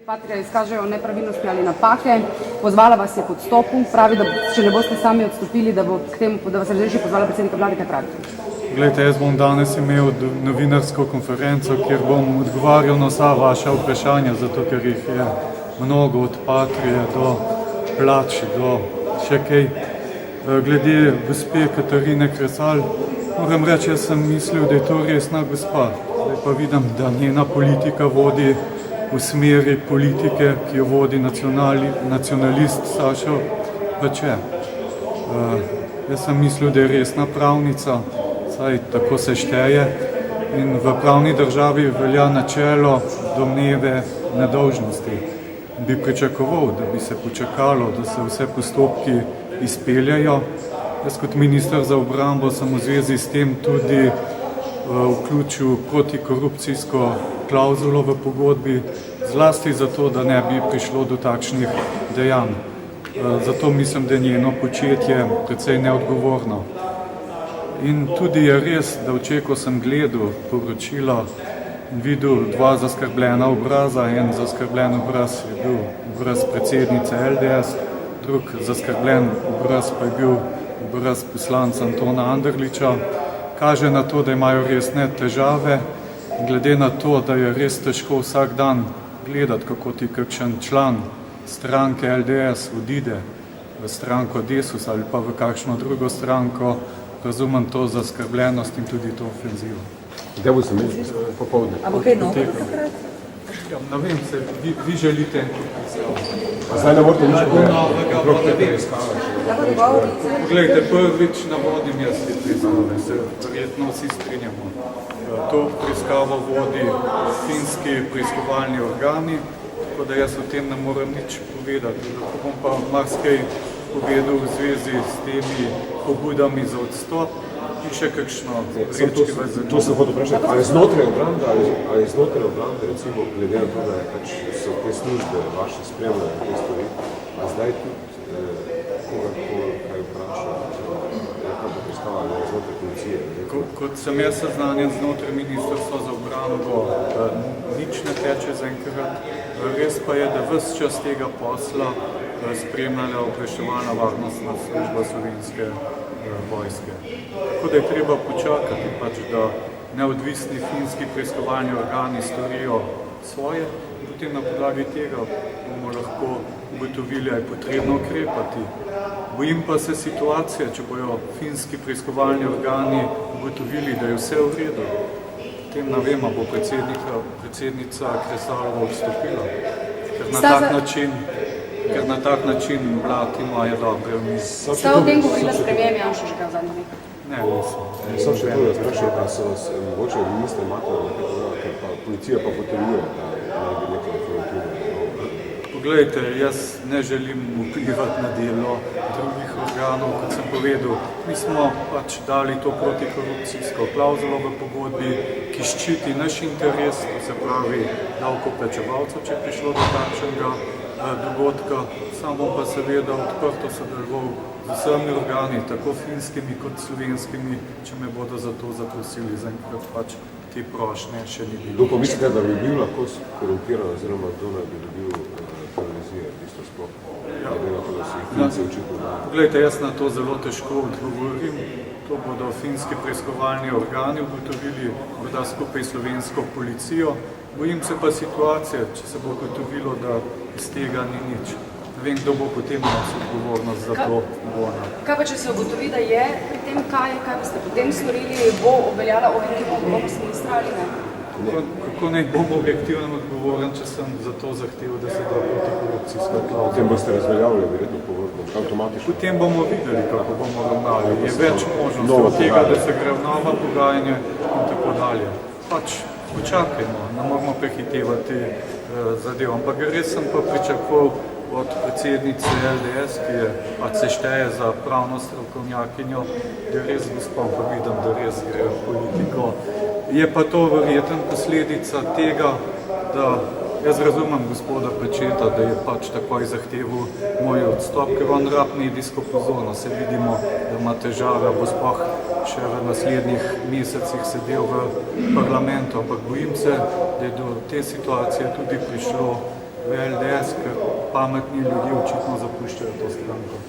Patria izkažejo nepravilnosti ali napake, pozvala vas je k odstopu, pravi, da če ne boste sami odstopili, da bo k temu, da vas razreši, pozvala predsednika vlade, kaj pravite? Glejte, jaz bom danes imel novinarsko konferenco, kjer bom odgovarjal na vsa vaša vprašanja, zato ker jih je mnogo od Patrije do plač, do še kaj. Glede gospe Katarine Kresal, moram reči, jaz sem mislil, da je to resna gospa. Zdaj pa vidim, da njena politika vodi v smeri politike, ki jo vodi nacionalist Sašo Bače. Jaz sem mislil, da je resna pravnica, saj tako se šteje, in v pravni državi velja načelo domneve nedolžnosti. Bi pričakoval, da bi se počakalo, da se vse postopki izpeljajo. Jaz kot minister za obrambo sem v zvezi s tem tudi vključil protikorupcijsko klauzulo v pogodbi, zlasti zato, da ne bi prišlo do takšnih dejanj. Zato mislim, da je njeno početje precej neodgovorno. In tudi je res, da včeraj, ko sem gledal poročilo in videl dva zaskrbljena obraza, en zaskrbljen obraz je bil obraz predsednice LDS, drug zaskrbljen obraz pa je bil obraz poslanca Antona Anderliča, kaže na to, da imajo resne težave, in glede na to, da je res težko vsak dan gledati, kako ti kakšen član stranke LDS odide v stranko Desus ali pa v kakšno drugo stranko, razumem to zaskrbljenost in tudi to ofenzivo. Kdaj bo se imeli popoldne? A bo kaj novega takrat? Ja, ne vem, vi želite Zdaj ne morate nič okrog te preiskave. Poglejte, prvič navodim jaz te preiskave, se verjetno vsi strinjamo. To preiskavo vodi finski preiskovalni organi, tako da jaz o tem ne morem nič povedati. Lahko bom pa marsikaj povedal v zvezi s temi pobudami za odstop in še kakšno rečki v zanimljivo. To se hodo vprašati, ali znotraj obrambe, recimo, glede na to, da so te službe vaše spremljajo te stvari, a zdaj tudi koga kaj vpraša, kaj bo preiskava znotraj policije? Kot sem jaz seznanjen znotraj Ministrstva za obrambo, nič ne teče zaenkrat. Res pa je, da ves čas tega posla spremljala obveščevalna varnostna služba Slovenske vojske. Tako da je treba počakati, da neodvisni finski preiskovalni organi storijo svoje, potem na podlagi tega bomo lahko ugotovili, ali je potrebno ukrepati. Bojim pa se situacije, če bojo finski preiskovalni organi ugotovili, da je vse v redu, potem ne vem, bo predsednica Kresalova odstopila, ker na tak način vlad imajo dobre vmisli. Ste o tem govorila s premijerjem Janšuška v zadnjih dneh? Ne, nisem. Sam še to, da sprašam, da so mogoče ministre imate, ker pa policija pa potrjuje, da ne bi nekaj informativno. Poglejte, jaz ne želim vplivati na delo drugih organov, kot sem povedal. Mi smo pač dali to protikorupcijsko klauzulo v pogodbi, ki ščiti naš interes, to se pravi davkoplačevalcev, če je prišlo do takšnega dogodka. Sam bom pa seveda odprto sodeloval z vsemi organi, tako finskimi kot slovenskimi, če me bodo za to zaprosili. Zaenkrat pač te prošnje še ni bilo. Kdo pa mislite, da bi bil lahko korumpiran, oziroma kdo ne bi dobil televizije, isto sploh? Poglejte, jaz na to zelo težko odgovorim. To bodo finski preiskovalni organi ugotovili, morda skupaj s slovensko policijo. Bojim se pa situacije, če se bo ugotovilo, da iz tega ni nič. Ne vem, kdo bo potem nosil odgovornost za to bona. Kaj pa, če se ugotovi, da je pri tem kaj boste potem storili, bo obveljala odgovornost ministra ali ne? Kako naj bom objektivno odgovoren, če sem za to zahteval, da se da protikorupcijska klauzula? Potem boste razveljavili verjetno pogodbo, avtomatično? Potem bomo videli, kako bomo ravnali. Je več možnosti od tega, da se gre v nova pogajanja in tako dalje. Pač počakajmo, ne moramo prehitevati zadev. Ampak res sem pa pričakoval od predsednice LDS, ki je pač se šteje za pravno strokovnjakinjo, da je res gospod, pa vidim, da res gre v politiko. Je pa to verjetno posledica tega, da jaz razumem gospoda Pečeta, da je pač takoj zahteval moj odstop, ker on rab medijsko pozornost. Se vidimo, da ima težave, bo sploh še v naslednjih mesecih sedel v parlamentu, ampak bojim se, da je do te situacije tudi prišlo v LDS, ker pametni ljudje očitno zapuščajo to stranko.